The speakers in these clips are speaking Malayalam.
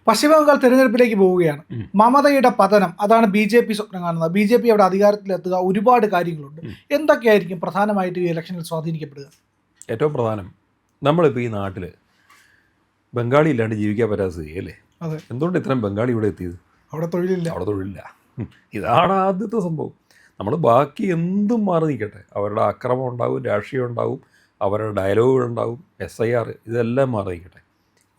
പശ്ചിമബംഗാൾ തെരഞ്ഞെടുപ്പിലേക്ക് പോവുകയാണ്. മമതയുടെ പതനം, അതാണ് BJP സ്വപ്നം കാണുന്നത്. BJP അവിടെ അധികാരത്തിലെത്തുക, ഒരുപാട് കാര്യങ്ങളുണ്ട്. എന്തൊക്കെയായിരിക്കും പ്രധാനമായിട്ട് ഈ ഇലക്ഷനിൽ സ്വാധീനിക്കപ്പെടുക? ഏറ്റവും പ്രധാനം, നമ്മളിപ്പോൾ ഈ നാട്ടിൽ ബംഗാളി ഇല്ലാണ്ട് ജീവിക്കാൻ പറ്റാത്ത സ്ഥിതിയല്ലേ? അതെ. എന്തുകൊണ്ട് ഇത്രയും ബംഗാളി ഇവിടെ എത്തിയത്? അവിടെ തൊഴിലില്ല. ഇതാണ് ആദ്യത്തെ സംഭവം. നമ്മൾ ബാക്കി എന്തും മാറി നിൽക്കട്ടെ, അവരുടെ അക്രമം ഉണ്ടാവും, രാഷ്ട്രീയം ഉണ്ടാവും, അവരുടെ ഡയലോഗുകളുണ്ടാവും, SIR, ഇതെല്ലാം മാറി നിൽക്കട്ടെ.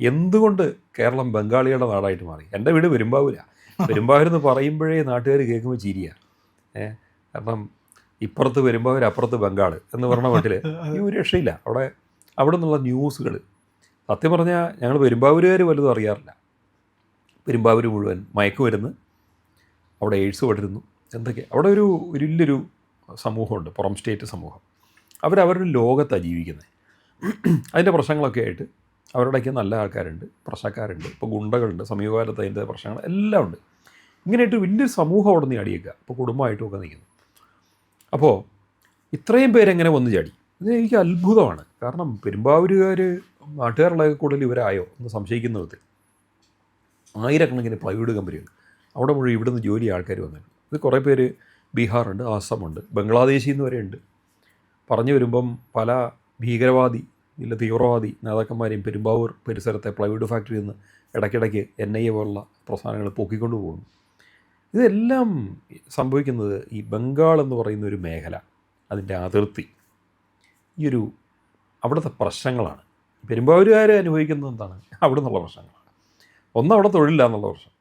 എന്തുകൊണ്ട് കേരളം ബംഗാളികളുടെ നാടായിട്ട് മാറി? എൻ്റെ വീട് പെരുമ്പാവൂരെന്ന് പറയുമ്പോഴേ നാട്ടുകാർ കേൾക്കുമ്പോൾ ചിരിയ. കാരണം ഇപ്പുറത്ത് പെരുമ്പാവൂർ, അപ്പുറത്ത് ബംഗാൾ എന്ന് പറഞ്ഞ മട്ടിൽ ഈ ഒരു രക്ഷയില്ല. അവിടെ നിന്നുള്ള ന്യൂസുകൾ, സത്യം പറഞ്ഞാൽ ഞങ്ങൾ പെരുമ്പാവൂരുകാർ വലുതും അറിയാറില്ല. പെരുമ്പാവൂർ മുഴുവൻ മയക്കുമരുന്ന്, അവിടെ എയ്ഡ്സ് പടരുന്നു, എന്തൊക്കെ. അവിടെ ഒരു വലിയൊരു സമൂഹമുണ്ട്, പുറം സ്റ്റേറ്റ് സമൂഹം. അവരവരുടെ ലോകത്താണ് ജീവിക്കുന്നത്. അതിൻ്റെ പ്രശ്നങ്ങളൊക്കെ ആയിട്ട് അവരുടെയൊക്കെ നല്ല ആൾക്കാരുണ്ട്, പ്രശ്നക്കാരുണ്ട്, ഇപ്പോൾ ഗുണ്ടകളുണ്ട്, സമീപകാലത്ത് അതിൻ്റെ പ്രശ്നങ്ങൾ എല്ലാം ഉണ്ട്. ഇങ്ങനെയായിട്ട് വലിയൊരു സമൂഹം അവിടെ നിന്ന് ചാടിയേക്കുക, ഇപ്പോൾ കുടുംബമായിട്ടുമൊക്കെ നിൽക്കുന്നു. അപ്പോൾ ഇത്രയും പേരെങ്ങനെ വന്നു ചാടി? ഇത് എനിക്ക് അത്ഭുതമാണ്. കാരണം പെരുമ്പാവൂരുകാർ നാട്ടുകാരുള്ള കൂടുതൽ ഇവരായോ എന്ന് സംശയിക്കുന്ന വിധത്തിൽ ആയിരക്കണക്കിന് പ്ലൈവുഡ് കമ്പനികൾ അവിടെ മുഴുവൻ ഇവിടുന്ന് ജോലി ആൾക്കാർ വന്നിട്ടുണ്ട്. ഇത് കുറേ പേര് ബീഹാറുണ്ട്, ആസാമുണ്ട്, ബംഗ്ലാദേശിൽ നിന്ന് വരെ ഉണ്ട്. പറഞ്ഞു വരുമ്പം പല ഭീകരവാദി ഇല്ല തീവ്രവാദി നേതാക്കന്മാരെയും പെരുമ്പാവൂർ പരിസരത്തെ പ്ലൈവുഡ് ഫാക്ടറിയിൽ നിന്ന് ഇടയ്ക്കിടയ്ക്ക് NIA പോലുള്ള പ്രസ്ഥാനങ്ങൾ പൊക്കിക്കൊണ്ട് പോകുന്നു. ഇതെല്ലാം സംഭവിക്കുന്നത് ഈ ബംഗാൾ എന്ന് പറയുന്ന ഒരു മേഖല, അതിൻ്റെ അതിർത്തി, ഈ ഒരു അവിടുത്തെ പ്രശ്നങ്ങളാണ്. പെരുമ്പാവൂരുകാർ അനുഭവിക്കുന്നത് എന്താണ്? അവിടെ നിന്നുള്ള പ്രശ്നങ്ങളാണ്. ഒന്ന്, അവിടെ തൊഴിലില്ല എന്നുള്ള പ്രശ്നം.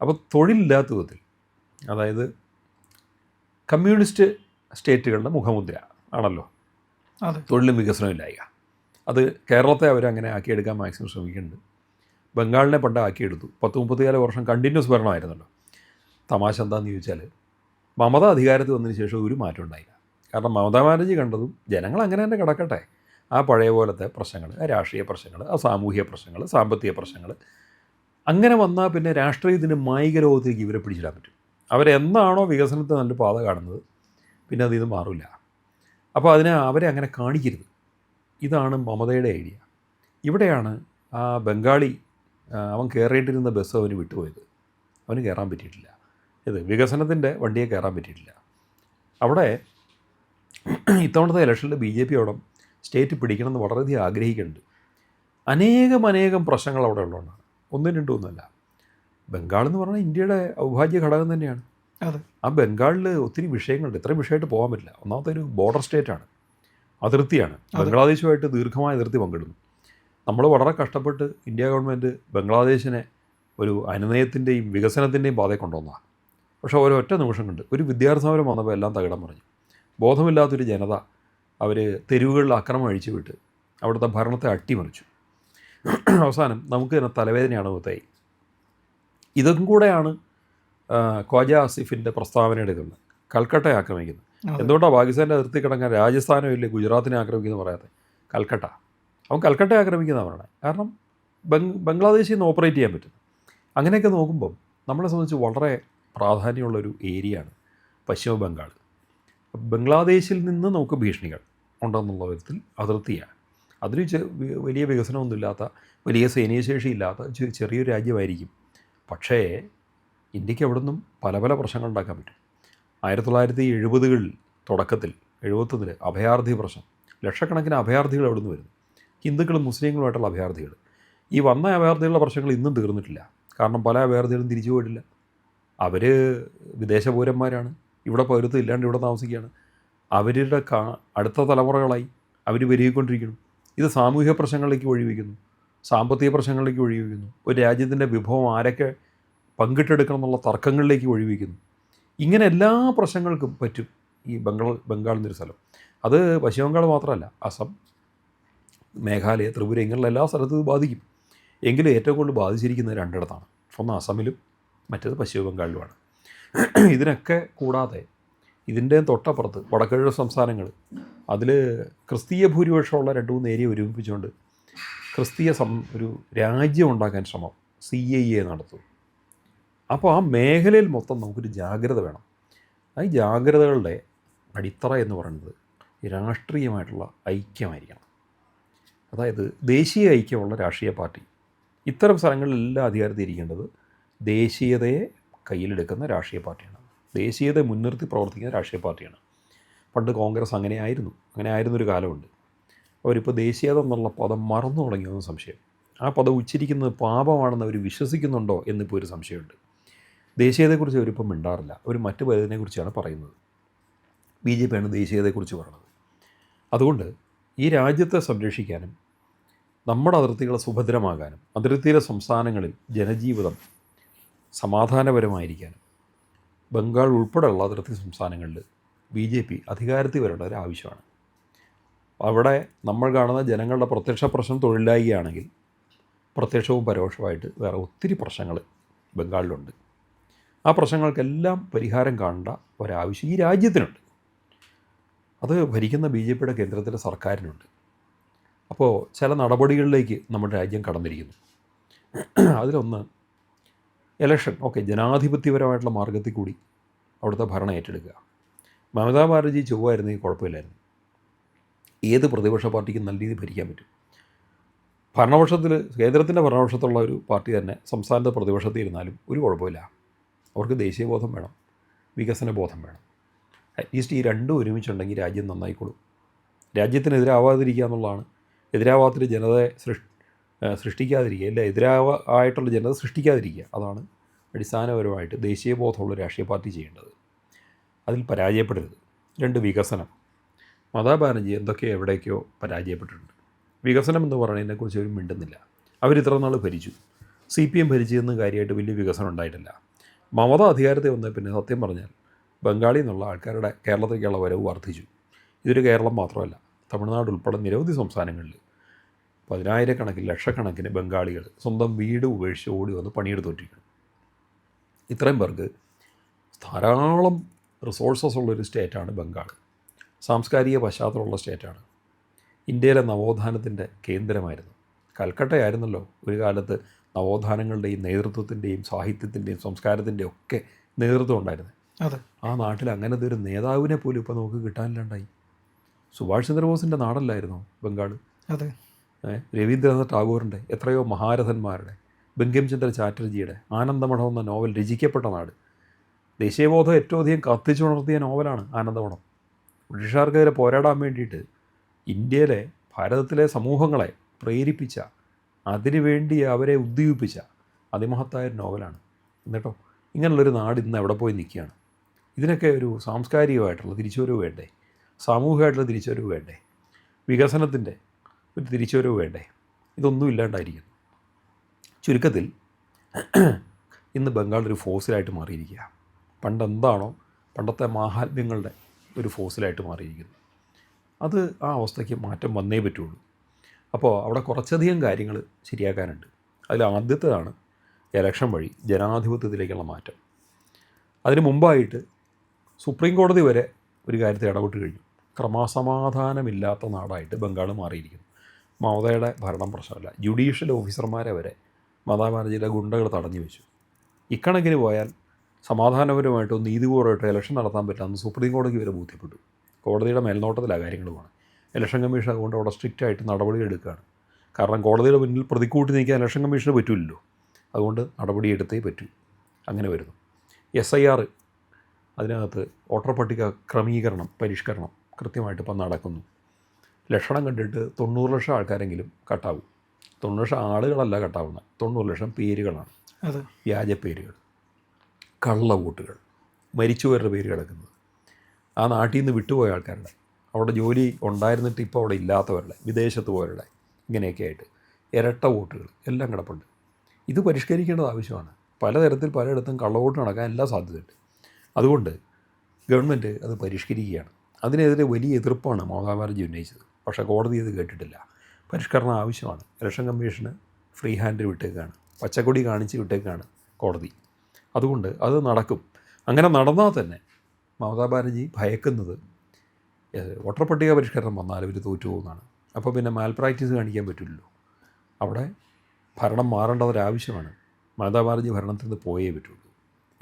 അപ്പോൾ തൊഴിലില്ലാത്ത വിധത്തിൽ, അതായത് കമ്മ്യൂണിസ്റ്റ് സ്റ്റേറ്റുകളുടെ മുഖമുദ്ര ആണല്ലോ തൊഴിലും വികസനവും ഇല്ലായ്ക. അത് കേരളത്തെ അവരങ്ങനെ ആക്കിയെടുക്കാൻ മാക്സിമം ശ്രമിക്കുന്നുണ്ട്. ബംഗാളിനെ പണ്ട് ആക്കിയെടുത്തു. 30-34 വർഷം കണ്ടിന്യൂസ് ഭരണമായിരുന്നല്ലോ. തമാശ എന്താണെന്ന് ചോദിച്ചാൽ, മമത അധികാരത്തിൽ വന്നതിന് ശേഷം ഒരു മാറ്റം ഉണ്ടായില്ല. കാരണം മമതാ ബാനർജി കണ്ടതും ജനങ്ങൾ അങ്ങനെ തന്നെ കിടക്കട്ടെ, ആ പഴയ പോലത്തെ പ്രശ്നങ്ങൾ, ആ രാഷ്ട്രീയ പ്രശ്നങ്ങൾ, ആ സാമൂഹിക പ്രശ്നങ്ങൾ, സാമ്പത്തിക പ്രശ്നങ്ങൾ, അങ്ങനെ വന്നാൽ പിന്നെ രാഷ്ട്രീയത്തിൻ്റെ മായിക ലോകത്തേക്ക് ഇവരെ പിടിച്ചിടാൻ പറ്റും. അവരെന്നാണോ വികസനത്തെ നല്ല പാത കാണുന്നത്, പിന്നെ അതിന് മാറില്ല. അപ്പോൾ അവരെ അങ്ങനെ കാണിക്കരുത്. ഇതാണ് മമതയുടെ ഐഡിയ. ഇവിടെയാണ് ആ ബംഗാളി, അവൻ കയറിയിട്ടിരുന്ന ബസ് അവന് വിട്ടുപോയത്. അവന് കയറാൻ പറ്റിയിട്ടില്ല. വികസനത്തിൻ്റെ വണ്ടിയെ കയറാൻ പറ്റിയിട്ടില്ല. അവിടെ ഇത്തവണത്തെ ഇലക്ഷനിൽ BJP അവിടെ സ്റ്റേറ്റ് പിടിക്കണമെന്ന് വളരെയധികം ആഗ്രഹിക്കുന്നുണ്ട്. അനേകം പ്രശ്നങ്ങൾ അവിടെ ഉള്ളതുകൊണ്ടാണ്. ഒന്നും രണ്ടുമൊന്നുമല്ല. ബംഗാൾ എന്ന് പറഞ്ഞാൽ ഇന്ത്യയുടെ അവിഭാജ്യ ഘടകം തന്നെയാണ്. ആ ബംഗാളിൽ ഒത്തിരി വിഷയങ്ങളുണ്ട്. ഇത്രയും വിഷയമായിട്ട് പോകാൻ പറ്റില്ല. ഒന്നാമത്തെ ഒരു ബോർഡർ സ്റ്റേറ്റാണ്, അതിർത്തിയാണ്. ബംഗ്ലാദേശുമായിട്ട് ദീർഘമായ അതിർത്തി പങ്കിടുന്നു. നമ്മൾ വളരെ കഷ്ടപ്പെട്ട് ഇന്ത്യ ഗവൺമെൻറ് ബംഗ്ലാദേശിനെ ഒരു അനുനയത്തിൻ്റെയും വികസനത്തിൻ്റെയും പാതയിൽ കൊണ്ടുവന്നതാണ്. പക്ഷേ ഒരൊറ്റ നിമിഷം കൊണ്ട് ഒരു വിദ്യാർത്ഥി സമരം വന്നപ്പോൾ എല്ലാം തകിടം മറിഞ്ഞു. ബോധമില്ലാത്തൊരു ജനത അവർ തെരുവുകളിൽ അക്രമം അഴിച്ചു വിട്ട് അവിടുത്തെ ഭരണത്തെ അട്ടിമറിച്ചു. അവസാനം നമുക്ക് തന്നെ തലവേദനയാണ് മുത്തായി. ഇതും കൂടെയാണ് ഖ്വാജ ആസിഫിൻ്റെ പ്രസ്താവനയുടെ ഇതുള്ളത്. കൽക്കട്ട ആക്രമിക്കുന്നത്. എന്തുകൊണ്ടാണ് പാകിസ്ഥാൻ്റെ അതിർത്തി കിടക്കാൻ രാജസ്ഥാനോ ഇല്ലേ ഗുജറാത്തിനെ ആക്രമിക്കുന്നത് പറയാതെ? കൽക്കട്ട, അവൻ കൽക്കട്ട ആക്രമിക്കുന്നതാണ് പറയണത്. കാരണം ബംഗ്ലാദേശിൽ നിന്ന് ഓപ്പറേറ്റ് ചെയ്യാൻ പറ്റും. അങ്ങനെയൊക്കെ നോക്കുമ്പം നമ്മളെ സംബന്ധിച്ച് വളരെ പ്രാധാന്യമുള്ളൊരു ഏരിയയാണ് പശ്ചിമ ബംഗാൾ. ബംഗ്ലാദേശിൽ നിന്ന് നമുക്ക് ഭീഷണികൾ ഉണ്ടെന്നുള്ള വിധത്തിൽ അതിർത്തിയാണ്. അതിൽ വലിയ വികസനമൊന്നുമില്ലാത്ത, വലിയ സൈന്യശേഷി ഇല്ലാത്ത ചെറിയൊരു രാജ്യമായിരിക്കും. പക്ഷേ ഇന്ത്യക്ക് അവിടെ നിന്നും പല പ്രശ്നങ്ങൾ ഉണ്ടാക്കാൻ പറ്റും. 1970കളിൽ തുടക്കത്തിൽ 71 അഭയാർത്ഥി പ്രശ്നം, ലക്ഷക്കണക്കിന് അഭയാർത്ഥികൾ അവിടെ നിന്ന് വരുന്നു. ഹിന്ദുക്കളും മുസ്ലിങ്ങളുമായിട്ടുള്ള അഭയാർത്ഥികൾ. ഈ വന്ന അഭയാർത്ഥികളുടെ പ്രശ്നങ്ങൾ ഇന്നും തീർന്നിട്ടില്ല. കാരണം പല അഭയാർത്ഥികളും തിരിച്ചു പോയിട്ടില്ല. അവർ വിദേശ പൗരന്മാരാണ്, ഇവിടെ പൗരത്വം ഇല്ലാണ്ട് ഇവിടെ താമസിക്കുകയാണ്. അവരുടെ അടുത്ത തലമുറകളായി അവർ പെരുകിക്കൊണ്ടിരിക്കുന്നു. ഇത് സാമൂഹിക പ്രശ്നങ്ങളിലേക്ക് വഴിവെക്കുന്നു, സാമ്പത്തിക പ്രശ്നങ്ങളിലേക്ക് വഴിവെക്കുന്നു, ഒരു രാജ്യത്തിൻ്റെ വിഭവം ആരൊക്കെ പങ്കിട്ടെടുക്കണം എന്നുള്ള തർക്കങ്ങളിലേക്ക് വഴിവെക്കുന്നു. ഇങ്ങനെ എല്ലാ പ്രശ്നങ്ങൾക്കും പറ്റും ഈ ബംഗാൾ എന്നൊരു സ്ഥലം. അത് പശ്ചിമ ബംഗാൾ മാത്രമല്ല, അസം, മേഘാലയ, ത്രിപുര, ഇങ്ങനെയുള്ള എല്ലാ സ്ഥലത്തും ഇത് ബാധിക്കും. എങ്കിലും ഏറ്റവും കൂടുതൽ ബാധിച്ചിരിക്കുന്നത് രണ്ടിടത്താണ്. ഒന്ന് അസമിലും മറ്റേത് പശ്ചിമ ബംഗാളിലുമാണ്. ഇതിനൊക്കെ കൂടാതെ ഇതിൻ്റെ തൊട്ടപ്പുറത്ത് വടക്കിഴക്ക് സംസ്ഥാനങ്ങൾ, അതിൽ ക്രിസ്തീയ ഭൂരിപക്ഷമുള്ള 2-3 ഏരിയ ഒരുമിപ്പിച്ചുകൊണ്ട് ക്രിസ്തീയ ഒരു രാജ്യം ഉണ്ടാക്കാൻ ശ്രമം CIA നടത്തും. അപ്പോൾ ആ മേഖലയിൽ മൊത്തം നമുക്കൊരു ജാഗ്രത വേണം. ആ ഈ ജാഗ്രതകളുടെ അടിത്തറ എന്ന് പറയുന്നത് രാഷ്ട്രീയമായിട്ടുള്ള ഐക്യമായിരിക്കണം. അതായത് ദേശീയ ഐക്യമുള്ള രാഷ്ട്രീയ പാർട്ടി, ഇത്തരം സ്ഥലങ്ങളിലെല്ലാം അധികാരത്തിൽ ഇരിക്കേണ്ടത് ദേശീയതയെ കയ്യിലെടുക്കുന്ന രാഷ്ട്രീയ പാർട്ടിയാണ്, ദേശീയതയെ മുൻനിർത്തി പ്രവർത്തിക്കുന്ന രാഷ്ട്രീയ പാർട്ടിയാണ്. പണ്ട് കോൺഗ്രസ് അങ്ങനെ ആയിരുന്നൊരു കാലമുണ്ട്. അവരിപ്പോൾ ദേശീയത എന്നുള്ള പദം മറന്നു തുടങ്ങിയെന്ന് സംശയം. ആ പദം ഉച്ചരിക്കുന്നത് പാപമാണെന്ന് അവർ വിശ്വസിക്കുന്നുണ്ടോ എന്നിപ്പോൾ ഒരു സംശയമുണ്ട്. ദേശീയതയെക്കുറിച്ച് അവരിപ്പം മിണ്ടാറില്ല, അവർ മറ്റു പലതിനെക്കുറിച്ചാണ് പറയുന്നത്. BJP ആണ് ദേശീയതയെക്കുറിച്ച് പറയുന്നത്. അതുകൊണ്ട് ഈ രാജ്യത്തെ സംരക്ഷിക്കാനും നമ്മുടെ അതിർത്തികളെ സുഭദ്രമാകാനും അതിർത്തിയിലെ സംസ്ഥാനങ്ങളിൽ ജനജീവിതം സമാധാനപരമായിരിക്കാനും ബംഗാൾ ഉൾപ്പെടെയുള്ള അതിർത്തി സംസ്ഥാനങ്ങളിൽ BJP അധികാരത്തിൽ വരേണ്ട ഒരു ആവശ്യമാണ്. അവിടെ നമ്മൾ കാണുന്ന ജനങ്ങളുടെ പ്രത്യക്ഷ പ്രശ്നം തൊഴിലില്ലായ്കയാണെങ്കിൽ പ്രത്യക്ഷവും പരോക്ഷമായിട്ട് വേറെ ഒത്തിരി പ്രശ്നങ്ങൾ ബംഗാളിലുണ്ട്. ആ പ്രശ്നങ്ങൾക്കെല്ലാം പരിഹാരം കാണേണ്ട ഒരാവശ്യം ഈ രാജ്യത്തിനുണ്ട്. അത് ഭരിക്കുന്ന BJPയുടെ കേന്ദ്രത്തിലെ സർക്കാരിനുണ്ട്. അപ്പോൾ ചില നടപടികളിലേക്ക് നമ്മുടെ രാജ്യം കടന്നിരിക്കുന്നു. അതിലൊന്ന് ഇലക്ഷൻ. ജനാധിപത്യപരമായിട്ടുള്ള മാർഗ്ഗത്തിൽ കൂടി അവിടുത്തെ ഭരണം ഏറ്റെടുക്കുക. മമതാ ബാനർജി ചൊവ്വായിരുന്നെങ്കിൽ കുഴപ്പമില്ലായിരുന്നു. ഏത് പ്രതിപക്ഷ പാർട്ടിക്കും നല്ല രീതിയിൽ ഭരിക്കാൻ പറ്റും. ഭരണപക്ഷത്തിൽ, കേന്ദ്രത്തിൻ്റെ ഭരണപക്ഷത്തുള്ള ഒരു പാർട്ടി തന്നെ സംസ്ഥാനത്തെ പ്രതിപക്ഷത്തിൽ ഇരുന്നാലും ഒരു കുഴപ്പമില്ല. അവർക്ക് ദേശീയബോധം വേണം, വികസന ബോധം വേണം. അറ്റ്ലീസ്റ്റ് ഈ രണ്ടും ഒരുമിച്ചുണ്ടെങ്കിൽ രാജ്യം നന്നായിക്കോളും. രാജ്യത്തിനെതിരാവാതിരിക്കുക എന്നുള്ളതാണ്. എതിരാവാത്തൊരു ജനതയെ സൃഷ്ടിക്കാതിരിക്കുക, അല്ല എതിരായിട്ടുള്ള ജനത സൃഷ്ടിക്കാതിരിക്കുക. അതാണ് അടിസ്ഥാനപരമായിട്ട് ദേശീയബോധമുള്ള രാഷ്ട്രീയ പാർട്ടി ചെയ്യേണ്ടത്. അതിൽ പരാജയപ്പെടരുത്. 2, വികസനം. മമതാ ബാനർജി എന്തൊക്കെയോ എവിടേക്കോ പരാജയപ്പെട്ടിട്ടുണ്ട്. വികസനം എന്ന് പറയുന്നതിനെക്കുറിച്ച് അവർ മിണ്ടുന്നില്ല. അവരിത്ര നാൾ ഭരിച്ചു, CPM ഭരിച്ചതെന്ന് കാര്യമായിട്ട് വലിയ വികസനം ഉണ്ടായിട്ടില്ല. മമത അധികാരത്തിൽ വന്ന പിന്നെ സത്യം പറഞ്ഞാൽ ബംഗാളിൽ നിന്നുള്ള ആൾക്കാരുടെ കേരളത്തിലേക്കുള്ള വരവ് വർദ്ധിച്ചു. ഇതൊരു കേരളം മാത്രമല്ല, തമിഴ്നാട് ഉൾപ്പെടെ നിരവധി സംസ്ഥാനങ്ങളിൽ 10,000-കണക്കിന് ലക്ഷക്കണക്കിന് ബംഗാളികൾ സ്വന്തം വീട് ഉപേക്ഷിച്ച് ഓടി വന്ന് പണിയെടുത്തുകൊണ്ടിരിക്കുന്നു. ഇത്രയും പേർക്ക് ധാരാളം റിസോഴ്സസ് ഉള്ളൊരു സ്റ്റേറ്റാണ് ബംഗാൾ. സാംസ്കാരിക പശ്ചാത്തലമുള്ള സ്റ്റേറ്റാണ്. ഇന്ത്യയിലെ നവോത്ഥാനത്തിൻ്റെ കേന്ദ്രമായിരുന്നു. കൽക്കട്ടയായിരുന്നല്ലോ ഒരു കാലത്ത് നവോത്ഥാനങ്ങളുടെയും നേതൃത്വത്തിൻ്റെയും സാഹിത്യത്തിൻ്റെയും സംസ്കാരത്തിൻ്റെയും ഒക്കെ നേതൃത്വം ഉണ്ടായിരുന്നത്. ആ നാട്ടിൽ അങ്ങനത്തെ ഒരു നേതാവിനെ പോലും ഇപ്പോൾ നമുക്ക് കിട്ടാനില്ലാണ്ടായി. സുഭാഷ് ചന്ദ്രബോസിൻ്റെ നാടല്ലായിരുന്നോ ബംഗാൾ? രവീന്ദ്രനാഥ് ടാഗോറിൻ്റെ, എത്രയോ മഹാരഥന്മാരുടെ, ബങ്കിം ചന്ദ്ര ചാറ്റർജിയുടെ ആനന്ദമഠം എന്ന നോവൽ രചിക്കപ്പെട്ട നാട്. ദേശീയബോധം ഏറ്റവും അധികം കത്തിച്ചുണർത്തിയ നോവലാണ് ആനന്ദമഠം. ബ്രിട്ടീഷുകാർക്കെതിരെ പോരാടാൻ വേണ്ടിയിട്ട് ഇന്ത്യയിലെ, ഭാരതത്തിലെ സമൂഹങ്ങളെ പ്രേരിപ്പിച്ച, അതിനുവേണ്ടി അവരെ ഉദ്ദീപിപ്പിച്ച അതിമഹത്തായ ഒരു നോവലാണ്. എന്നിട്ടോ ഇങ്ങനെയുള്ളൊരു നാട് ഇന്ന് എവിടെ പോയി നിൽക്കുകയാണ്? ഇതിനൊക്കെ ഒരു സാംസ്കാരികമായിട്ടുള്ള തിരിച്ചുവരവ് വേണ്ടേ? സാമൂഹികമായിട്ടുള്ള തിരിച്ചുവരവ് വേണ്ടേ? വികസനത്തിൻ്റെ ഒരു തിരിച്ചുവരവ് വേണ്ടേ? ഇതൊന്നും ഇല്ലാണ്ടായിരിക്കുന്നു. ചുരുക്കത്തിൽ ഇന്ന് ബംഗാൾ ഒരു ഫോസിലായിട്ട് മാറിയിരിക്കുക. പണ്ടെന്താണോ പണ്ടത്തെ മാഹാത്മ്യങ്ങളുടെ ഒരു ഫോസിലായിട്ട് മാറിയിരിക്കുന്നു. അത് ആ അവസ്ഥയ്ക്ക് മാറ്റം വന്നേ പറ്റുള്ളൂ. അപ്പോൾ അവിടെ കുറച്ചധികം കാര്യങ്ങൾ ശരിയാക്കാനുണ്ട്. അതിൽ ആദ്യത്തേതാണ് ഇലക്ഷൻ വഴി ജനാധിപത്യത്തിലേക്കുള്ള മാറ്റം. അതിന് മുമ്പായിട്ട് സുപ്രീം കോടതി വരെ ഒരു കാര്യത്തിൽ ഇടപെട്ട് കഴിഞ്ഞു. ക്രമസമാധാനമില്ലാത്ത നാടായിട്ട് ബംഗാൾ മാറിയിരിക്കുന്നു. മമതയുടെ ഭരണം പ്രശ്നമല്ല, ജുഡീഷ്യൽ ഓഫീസർമാരെ വരെ മമതാ ബാനർജിയുടെ ഗുണ്ടകൾ തടഞ്ഞു വെച്ചു. ഇക്കണക്കിന് പോയാൽ സമാധാനപരമായിട്ടോ നീതിപൂർവ്വമായിട്ടോ ഇലക്ഷൻ നടത്താൻ പറ്റാമെന്ന് സുപ്രീം കോടതിക്ക് വരെ ബോധ്യപ്പെട്ടു. കോടതിയുടെ മേൽനോട്ടത്തിലാണ് കാര്യങ്ങളുമാണ്. ഇലക്ഷൻ കമ്മീഷൻ അതുകൊണ്ട് അവിടെ സ്ട്രിക്റ്റായിട്ട് നടപടികൾ എടുക്കുകയാണ്. കാരണം കോടതിയുടെ മുന്നിൽ പ്രതിക്കൂട്ടി നിൽക്കാൻ ഇലക്ഷൻ കമ്മീഷന് പറ്റില്ലല്ലോ. അതുകൊണ്ട് നടപടിയെടുത്തേ പറ്റൂ. അങ്ങനെ വരുന്നു. SIR, അതിനകത്ത് വോട്ടർ പട്ടിക ക്രമീകരണം, പരിഷ്കരണം കൃത്യമായിട്ട് ഇപ്പം നടക്കുന്നു. ലക്ഷണം കണ്ടിട്ട് 90 ലക്ഷം ആൾക്കാരെങ്കിലും കട്ടാവും. 90 ലക്ഷം ആളുകളല്ല കട്ടാവുന്നത്, 90 ലക്ഷം പേരുകളാണ്. വ്യാജ പേരുകൾ, കള്ള വോട്ടുകൾ, മരിച്ചുപോയവരുടെ പേര് കിടക്കുന്നത്, ആ നാട്ടിൽ നിന്ന് വിട്ടുപോയ ആൾക്കാരുടെ, അവിടെ ജോലി ഉണ്ടായിരുന്നിട്ട് ഇപ്പോൾ അവിടെ ഇല്ലാത്തവരുടെ, വിദേശത്ത് പോയവരുടെ, ഇങ്ങനെയൊക്കെ ആയിട്ട് ഇരട്ട വോട്ടുകൾ എല്ലാം കിടപ്പുണ്ട്. ഇത് പരിഷ്കരിക്കേണ്ടത് ആവശ്യമാണ്. പലതരത്തിൽ പലയിടത്തും കള്ളവോട്ട് നടക്കാൻ എല്ലാ സാധ്യതയുണ്ട്. അതുകൊണ്ട് ഗവൺമെൻറ് അത് പരിഷ്കരിക്കുകയാണ്. അതിനെതിരെ വലിയ എതിർപ്പാണ് മമതാ ബാനർജി ഉന്നയിച്ചത്. പക്ഷേ കോടതി ഇത് കേട്ടിട്ടില്ല. പരിഷ്കരണം ആവശ്യമാണ്. ഇലക്ഷൻ കമ്മീഷന് ഫ്രീ ഹാൻഡ് വിട്ടേക്കാണ്, പച്ചക്കൊടി കാണിച്ച് വിട്ടേക്കാണ് കോടതി. അതുകൊണ്ട് അത് നടക്കും. അങ്ങനെ നടന്നാൽ തന്നെ മമതാ ബാനർജി ഭയക്കുന്നത് വോട്ടർ പട്ടിക പരിഷ്കരണം വന്നാൽ ഇവർ തോറ്റു പോകുന്നതാണ്. അപ്പോൾ പിന്നെ മാൽ പ്രാക്ടീസ് കാണിക്കാൻ പറ്റില്ലല്ലോ. അവിടെ ഭരണം മാറേണ്ടതൊരാവശ്യമാണ്. മമതാ ബാനർജി ഭരണത്തിൽ നിന്ന് പോയേ പറ്റുള്ളൂ.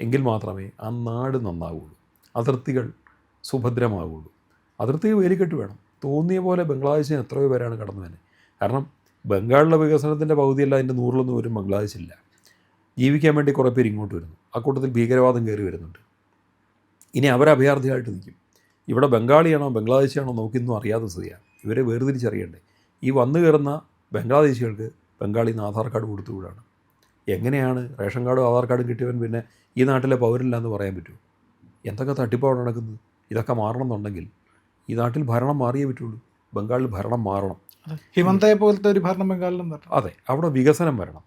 എങ്കിൽ മാത്രമേ ആ നാട് നന്നാവുള്ളൂ, അതിർത്തികൾ സുഭദ്രമാവുള്ളൂ. അതിർത്തി വേലിക്കെട്ട് വേണം. തോന്നിയ പോലെ ബംഗ്ലാദേശിന് എത്രയോ പേരാണ് കടന്നു വരുന്നത്. കാരണം ബംഗാളിലെ വികസനത്തിൻ്റെ പകുതിയല്ല, അതിൻ്റെ 100-ലൊന്നും വരും ബംഗ്ലാദേശില്ല. ജീവിക്കാൻ വേണ്ടി കുറേ പേര് ഇങ്ങോട്ട് വരുന്നു. ആ കൂട്ടത്തിൽ ഭീകരവാദം കയറി വരുന്നുണ്ട്. ഇനി അവരഭയാർത്ഥിയായിട്ട് നിൽക്കും. ഇവിടെ ബംഗാളിയാണോ ബംഗ്ലാദേശിയാണോ നമുക്കിന്നും അറിയാത്ത സ്ഥിതിയാണ്. ഇവരെ വേർതിരിച്ചറിയണ്ടേ. ഈ വന്നു കയറുന്ന ബംഗ്ലാദേശികൾക്ക് ബംഗാളിൽ നിന്ന് ആധാർ കാർഡ് കൊടുത്തുകൂടാണ്. എങ്ങനെയാണ് റേഷൻ കാർഡും ആധാർ കാർഡും കിട്ടിയവൻ പിന്നെ ഈ നാട്ടിലെ പൗരനില്ല എന്ന് പറയാൻ പറ്റുമോ? എന്തൊക്കെ തട്ടിപ്പാണ് നടക്കുന്നത്? ഇതൊക്കെ മാറണം എന്നുണ്ടെങ്കിൽ ഈ നാട്ടിൽ ഭരണം മാറിയേ പറ്റുള്ളൂ. ബംഗാളിൽ ഭരണം മാറണം. ഹിമന്തയെ പോലത്തെ ഒരു ഭരണം ബംഗാളിലും വരണം. അതെ, അവിടെ വികസനം വരണം.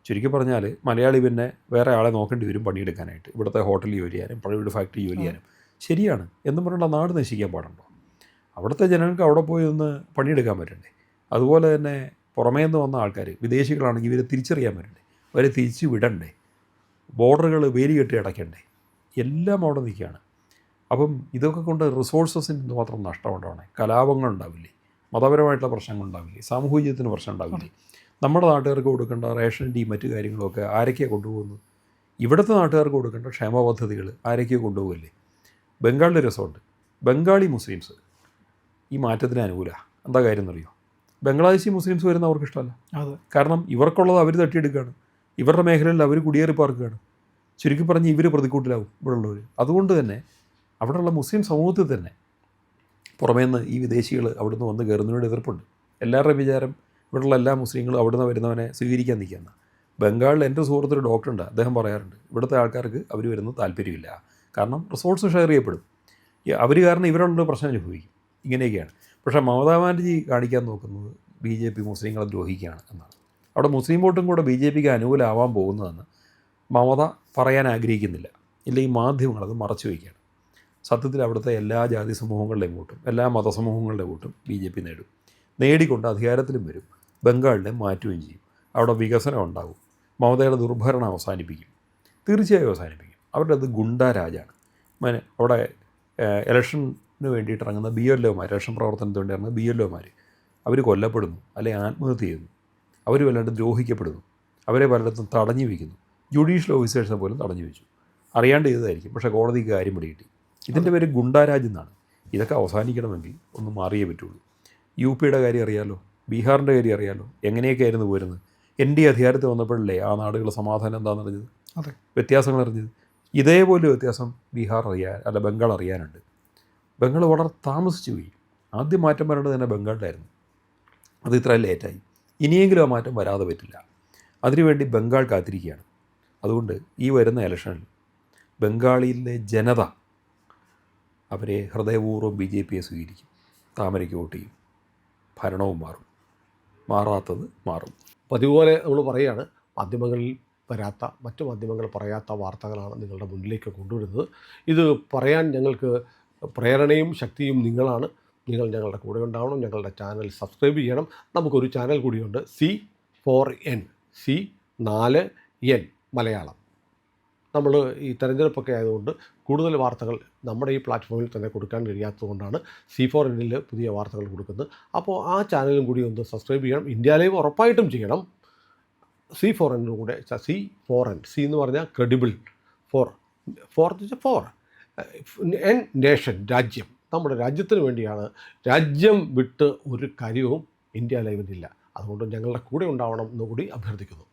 ചുരുക്കി പറഞ്ഞാൽ മലയാളി പിന്നെ വേറെ ആളെ നോക്കേണ്ടി വരും പണിയെടുക്കാനായിട്ട്. ഇവിടുത്തെ ഹോട്ടലിൽ ജോലി ചെയ്യാനും പഴയുടെ ഫാക്ടറി ജോലി ചെയ്യാനും. ശരിയാണ് എന്നും പറഞ്ഞാൽ നാട് നശിക്കാൻ പാടുണ്ടോ? അവിടുത്തെ ജനങ്ങൾക്ക് അവിടെ പോയി ഒന്ന് പണിയെടുക്കാൻ പറ്റണ്ടേ? അതുപോലെ തന്നെ പുറമേ നിന്ന് വന്ന ആൾക്കാർ വിദേശികളാണെങ്കിൽ ഇവരെ തിരിച്ചറിയാൻ പറ്റണ്ടേ? അവരെ തിരിച്ചു വിടണ്ടേ? ബോർഡറുകൾ വേലി കെട്ടി അടയ്ക്കണ്ടേ? എല്ലാം അവിടെ നിൽക്കുകയാണ്. അപ്പം ഇതൊക്കെ കൊണ്ട് റിസോഴ്സസിന് എന്തുമാത്രം നഷ്ടമുണ്ടാവണേ? കലാപങ്ങൾ ഉണ്ടാവില്ലേ? മതപരമായിട്ടുള്ള പ്രശ്നങ്ങൾ ഉണ്ടാവില്ലേ? സാമൂഹികത്തിന് പ്രശ്നം ഉണ്ടാവില്ലേ? നമ്മുടെ നാട്ടുകാർക്ക് കൊടുക്കേണ്ട റേഷൻ്റെയും മറ്റു കാര്യങ്ങളൊക്കെ ആരൊക്കെയാണ് കൊണ്ടുപോകുന്നത്? ഇവിടുത്തെ നാട്ടുകാർക്ക് കൊടുക്കേണ്ട ക്ഷേമ പദ്ധതികൾ ആരൊക്കെയോ കൊണ്ടുപോകില്ലേ? ബംഗാളിലെ രസമുണ്ട്. ബംഗാളി മുസ്ലിംസ് ഈ മാറ്റത്തിന് അനുകൂലമാണ്. എന്താ കാര്യം എന്നറിയോ? ബംഗ്ലാദേശി മുസ്ലിംസ് വരുന്ന അവർക്ക് ഇഷ്ടമല്ല. കാരണം ഇവർക്കുള്ളത് അവർ തട്ടിയെടുക്കുകയാണ്. ഇവരുടെ മേഖലയിൽ അവർ കുടിയേറി പാർക്കുകയാണ്. ചുരുക്കി പറഞ്ഞ് ഇവർ പ്രതിക്കൂട്ടിലാവും ഇവിടെയുള്ളവർ. അതുകൊണ്ട് തന്നെ അവിടെയുള്ള മുസ്ലിം സമൂഹത്തിൽ തന്നെ പുറമേ നിന്ന് ഈ വിദേശികൾ അവിടുന്ന് വന്ന് കയറുന്നതിനോട് എതിർപ്പുണ്ട്. എല്ലാവരുടെയും വിചാരം ഇവിടെയുള്ള എല്ലാ മുസ്ലിങ്ങളും അവിടുന്ന് വരുന്നവനെ സ്വീകരിക്കാൻ നിൽക്കുന്ന. ബംഗാളിൽ എൻ്റെ സുഹൃത്തൊരു ഡോക്ടറുണ്ട്. അദ്ദേഹം പറയാറുണ്ട് ഇവിടുത്തെ ആൾക്കാർക്ക് അവർ വരുന്നത് താല്പര്യമില്ല. കാരണം റിസോഴ്സ് ഷെയർ ചെയ്യപ്പെടും. അവർ കാരണം ഇവരുള്ള പ്രശ്നം അനുഭവിക്കും. ഇങ്ങനെയൊക്കെയാണ്. പക്ഷേ മമതാ ബാനർജി കാണിക്കാൻ നോക്കുന്നത് BJP മുസ്ലിങ്ങളെ ദ്രോഹിക്കുകയാണ് എന്നാണ്. അവിടെ മുസ്ലിം വോട്ടും കൂടെ BJPക്ക് അനുകൂലമാവാൻ പോകുന്നതെന്ന് മമത പറയാൻ ആഗ്രഹിക്കുന്നില്ല. ഇല്ലെങ്കിൽ മാധ്യമങ്ങൾ അത് മറച്ചു വയ്ക്കുകയാണ്. സത്യത്തിൽ അവിടുത്തെ എല്ലാ ജാതി സമൂഹങ്ങളുടെയും വോട്ടും എല്ലാ മതസമൂഹങ്ങളുടെയും വോട്ടും BJP നേടും. നേടിക്കൊണ്ട് അധികാരത്തിലും വരും. ബംഗാളിനെ മാറ്റുകയും ചെയ്യും. അവിടെ വികസനം ഉണ്ടാകും. മമതയുടെ ദുർഭരണം അവസാനിപ്പിക്കും. തീർച്ചയായും അവസാനിപ്പിക്കും. അവരുടെ അത് ഗുണ്ടാരാജാണ്. അവിടെ ഇലക്ഷന് വേണ്ടിയിട്ട് ഇറങ്ങുന്ന BLOമാർ, ഇലക്ഷൻ പ്രവർത്തനത്തിന് വേണ്ടി ഇറങ്ങുന്ന BLOമാർ അവർ കൊല്ലപ്പെടുന്നു, അല്ലെങ്കിൽ ആത്മഹത്യ ചെയ്യുന്നു. അവർ വല്ലാണ്ട് ദ്രോഹിക്കപ്പെടുന്നു. അവരെ പലയിടത്തും തടഞ്ഞു വയ്ക്കുന്നു. ജുഡീഷ്യൽ ഓഫീസേഴ്സിനെ പോലും തടഞ്ഞു വെച്ചു. അറിയാണ്ട് ചെയ്തതായിരിക്കും, പക്ഷേ കോടതിക്ക് കാര്യം പിടികിട്ടി. ഇതിൻ്റെ പേര് ഗുണ്ടാരാജ് എന്നാണ്. ഇതൊക്കെ അവസാനിക്കണമെങ്കിൽ ഒന്ന് മാറിയേ പറ്റുള്ളൂ. UPയുടെ കാര്യം അറിയാലോ, ബീഹാറിൻ്റെ കാര്യം അറിയാലോ, എങ്ങനെയൊക്കെ ആയിരുന്നു പോരുന്നത്. NDA അധികാരത്തിൽ വന്നപ്പോഴല്ലേ ആ നാടുകൾ സമാധാനം എന്താണെന്ന് അറിഞ്ഞത്, വ്യത്യാസങ്ങൾ അറിഞ്ഞത്. ഇതേപോലെ വ്യത്യാസം ബംഗാൾ അറിയാനുണ്ട്. ബംഗാൾ വളരെ താമസിച്ചു പോയി. ആദ്യം മാറ്റം വരേണ്ടത് തന്നെ ബംഗാളിലായിരുന്നു. അത് ഇത്ര ലേറ്റായി. ഇനിയെങ്കിലും ആ മാറ്റം വരാതെ പറ്റില്ല. അതിനുവേണ്ടി ബംഗാൾ കാത്തിരിക്കുകയാണ്. അതുകൊണ്ട് ഈ വരുന്ന ഇലക്ഷനിൽ ബംഗാളിലെ ജനത അവരെ ഹൃദയപൂർവ്വം BJPയെ സ്വീകരിക്കും. താമരയ്ക്ക് വോട്ട് ചെയ്യും. ഭരണവും മാറും. മാറാത്തത് മാറും. പതിപോലെ നമ്മൾ പറയുകയാണ്, മാധ്യമങ്ങളിൽ വരാത്ത, മറ്റു മാധ്യമങ്ങൾ പറയാത്ത വാർത്തകളാണ് നിങ്ങളുടെ മുന്നിലേക്ക് കൊണ്ടുവരുന്നത്. ഇത് പറയാൻ ഞങ്ങൾക്ക് പ്രേരണയും ശക്തിയും നിങ്ങളാണ്. നിങ്ങൾ ഞങ്ങളുടെ കൂടെ ഉണ്ടാവണം. ഞങ്ങളുടെ ചാനൽ സബ്സ്ക്രൈബ് ചെയ്യണം. നമുക്കൊരു ചാനൽ കൂടിയുണ്ട്, C4N, C4N മലയാളം. നമ്മൾ ഈ തെരഞ്ഞെടുപ്പൊക്കെ ആയതുകൊണ്ട് കൂടുതൽ വാർത്തകൾ നമ്മുടെ ഈ പ്ലാറ്റ്ഫോമിൽ തന്നെ കൊടുക്കാൻ കഴിയാത്തതുകൊണ്ടാണ് C4Nൽ പുതിയ വാർത്തകൾ കൊടുക്കുന്നത്. അപ്പോൾ ആ ചാനലും കൂടി ഒന്ന് സബ്സ്ക്രൈബ് ചെയ്യണം. ഇന്ത്യ ലൈവ് ഉറപ്പായിട്ടും ചെയ്യണം. C4N കൂടെ, C4N, C എന്ന് പറഞ്ഞാൽ ക്രെഡിബിൾ, ഫോർ N നേഷൻ, രാജ്യം. നമ്മുടെ രാജ്യത്തിന് വേണ്ടിയാണ്. രാജ്യം വിട്ട് ഒരു കാര്യവും ഇന്ത്യ ലൈവിനില്ല. അതുകൊണ്ട് ഞങ്ങളുടെ കൂടെ ഉണ്ടാവണം എന്നുകൂടി അഭ്യർത്ഥിക്കുന്നു.